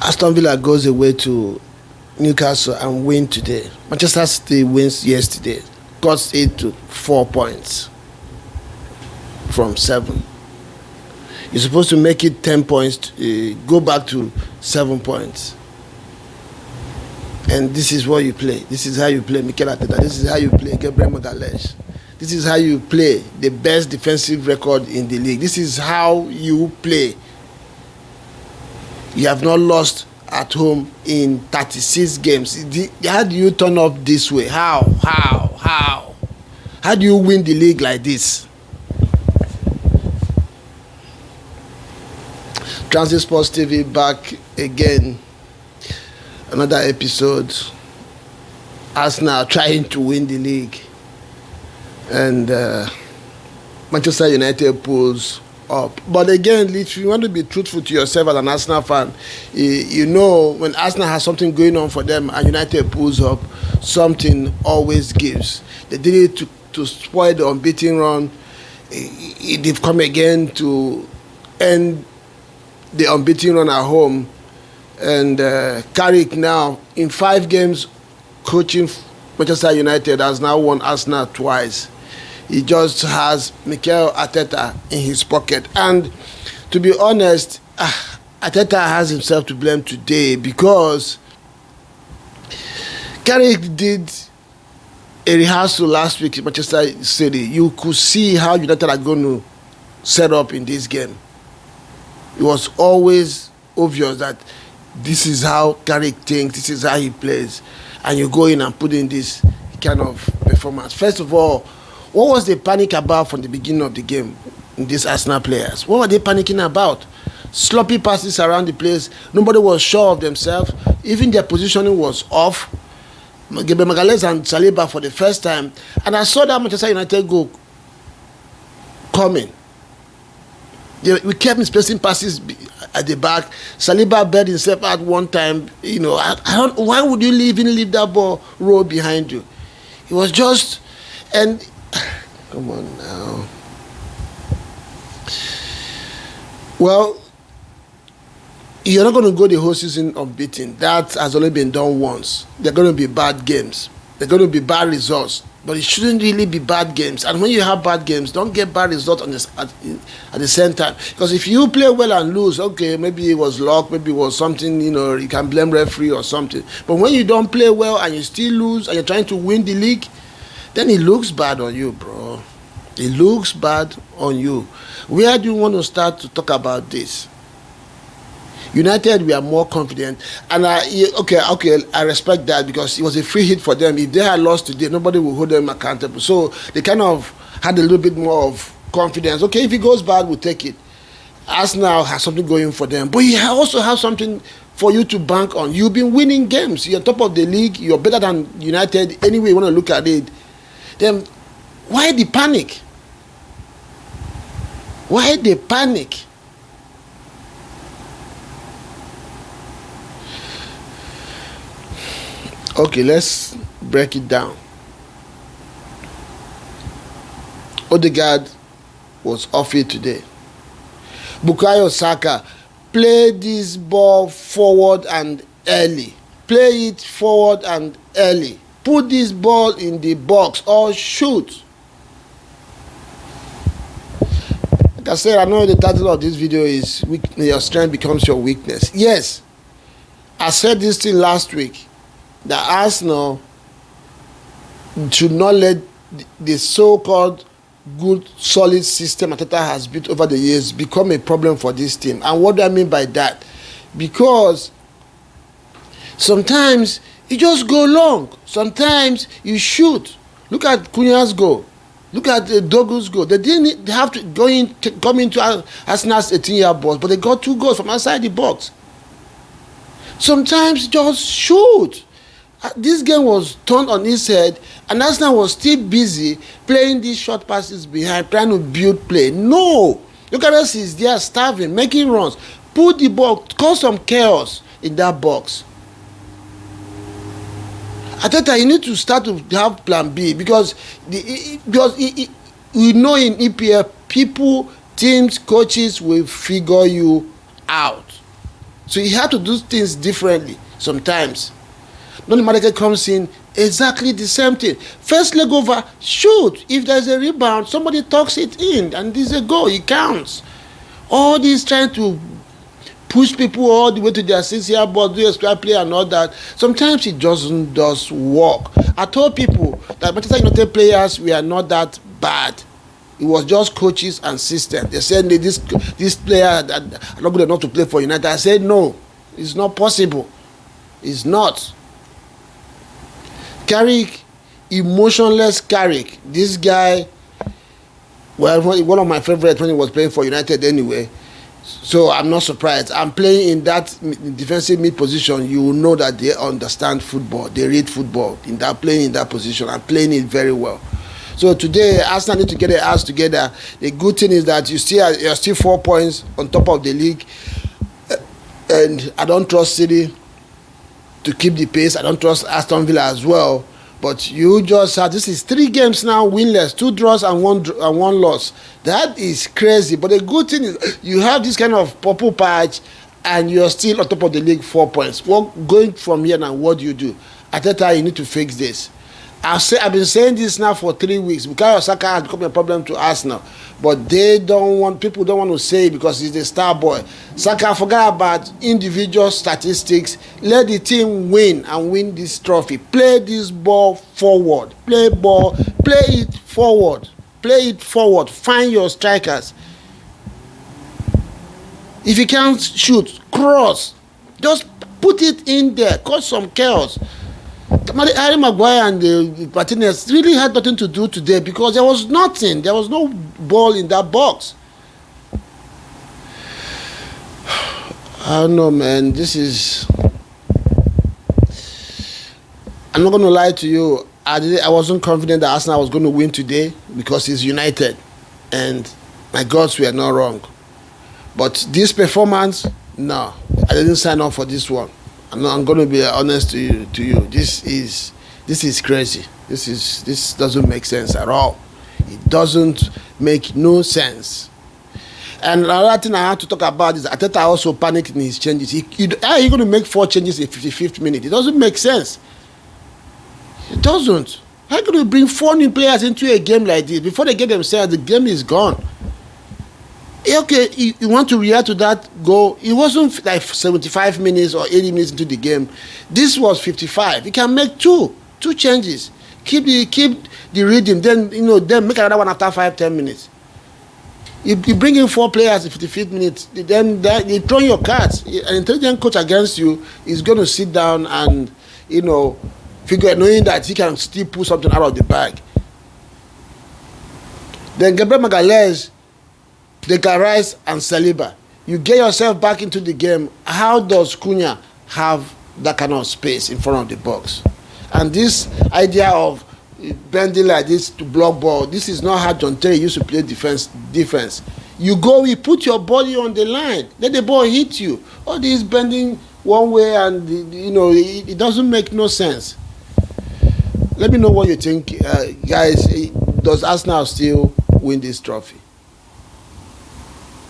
Aston Villa goes away to Newcastle and win today. Manchester City wins yesterday, cuts it to 4 points from 7. You're supposed to make it 10 points, go back to 7 points. And this is what you play. This is how you play Mikel Arteta. This is how you play Gabriel Magalhaes. This is how you play the best defensive record in the league. This is how you play. You have not lost at home in 36 games. How do you turn up this way? How? How do you win the league like this? Tranzeet Sports TV back again. Another episode. Arsenal trying to win the league. And Manchester United pulls up. But again, if you want to be truthful to yourself as an Arsenal fan, you know when Arsenal has something going on for them and United pulls up, something always gives. They did it to spoil the unbeaten run. They've come again to end the unbeaten run at home. And Carrick now, in 5 games coaching Manchester United, has now won Arsenal twice. He just has Mikel Arteta in his pocket. And to be honest, Arteta has himself to blame today because Carrick did a rehearsal last week in Manchester City. You could see how United are going to set up in this game. It was always obvious that this is how Carrick thinks, this is how he plays, and you go in and put in this kind of performance. First of all, what was the panic about from the beginning of the game in these Arsenal players? What were they panicking about? Sloppy passes around the place. Nobody was sure of themselves. Even their positioning was off. Gabriel Magalhaes and Saliba for the first time. And I saw that Manchester United goal coming. We kept misplacing passes at the back. Saliba bailed himself out one time. You know, I don't. Why would you even leave that ball roll behind you? It was just, and come on now. Well, you're not going to go the whole season unbeaten. That has only been done once. They're going to be bad games. They're going to be bad results. But it shouldn't really be bad games. And when you have bad games, don't get bad results at the same time. Because if you play well and lose, okay, maybe it was luck, maybe it was something, you know, you can blame referee or something. But when you don't play well and you still lose and you're trying to win the league, then it looks bad on you, bro. It looks bad on you. Where do you want to start to talk about this? United, we are more confident, and I respect that because it was a free hit for them. If they had lost today, nobody will hold them accountable. So they kind of had a little bit more of confidence. Okay, if it goes bad, we'll take it. Arsenal has something going for them, but you also have something for you to bank on. You've been winning games. You're top of the league. You're better than United. Anyway you want to look at it, then why the panic? Why the panic? Okay, let's break it down. Odegaard was off it today. Bukayo Saka, play this ball forward and early. Play it forward and early. Put this ball in the box or shoot. Like I said, I know the title of this video is Your Strength Becomes Your Weakness. Yes, I said this thing last week. That Arsenal should not let the so-called good, solid system Arteta has built over the years become a problem for this team. And what do I mean by that? Because sometimes you just go long. Sometimes you shoot. Look at Cunha's goal. Look at Dogu's goal. They have to come into Arsenal's 18-year box, but they got 2 goals from outside the box. Sometimes just shoot. This game was turned on its head, and Arsenal was still busy playing these short passes behind, trying to build play. No! Look at us, he's there starving, making runs. Put the ball, cause some chaos in that box. Arteta, you need to start to have plan B because we know in EPL, people, teams, coaches will figure you out. So he had to do things differently sometimes. Non-Madueke comes in, exactly the same thing. First leg over, shoot. If there's a rebound, somebody tucks it in, and there's a goal. It counts. All this trying to push people all the way to their 6-yard box, do extra play and all that. Sometimes it does work. I told people that Manchester United players were not that bad. It was just coaches and system. They said this player that are not good enough to play for United. I said no, it's not possible. It's not. Carrick, emotionless Carrick. This guy, well, one of my favorites when he was playing for United anyway. So I'm not surprised. I'm playing in that defensive mid position. You will know that they understand football. They read football. Playing in that position. I'm playing it very well. So today, Arsenal need to get their ass together. The good thing is that you're still 4 points on top of the league. And I don't trust City to keep the pace. I don't trust Aston Villa as well. But you just had, this is 3 games now winless, 2 draws and one loss. That is crazy. But the good thing is you have this kind of purple patch and you're still on top of the league 4 points. Going from here now, what do you do? Arteta, you need to fix this. I've been saying this now for 3 weeks. Bukayo Saka has become a problem to Arsenal. But people don't want to say it because he's the star boy. Saka, forgot about individual statistics. Let the team win and win this trophy. Play this ball forward. Play it forward. Play it forward. Find your strikers. If you can't shoot, cross. Just put it in there. Cause some chaos. Harry Maguire and the Martinez really had nothing to do today because there was nothing. There was no ball in that box. I don't know, man. I'm not going to lie to you. I wasn't confident that Arsenal was going to win today because it's United. And my gods were not wrong. But this performance, no. I didn't sign up for this one. I'm going to be honest to you. This is crazy. This doesn't make sense at all. It doesn't make no sense. And another thing I have to talk about is Arteta also panicked in his changes. How are you going to make 4 changes in the 55th minute? It doesn't make sense. It doesn't. How can you bring 4 new players into a game like this? Before they get themselves, the game is gone. Okay, you want to react to that goal. It wasn't like 75 minutes or 80 minutes into the game. This was 55. You can make two changes. Keep the rhythm. Then make another one after 5-10 minutes. You bring in 4 players in 55th minute. Then you throw your cards. An intelligent coach against you is going to sit down and figure knowing that he can still pull something out of the bag. Then Gabriel Magalhaes, Declan Rice and Saliba. You get yourself back into the game. How does Cunha have that kind of space in front of the box? And this idea of bending like this to block ball, this is not how John Terry used to play defense. You put your body on the line. Let the ball hit you. All this bending one way and it doesn't make no sense. Let me know what you think, guys. Does Arsenal still win this trophy?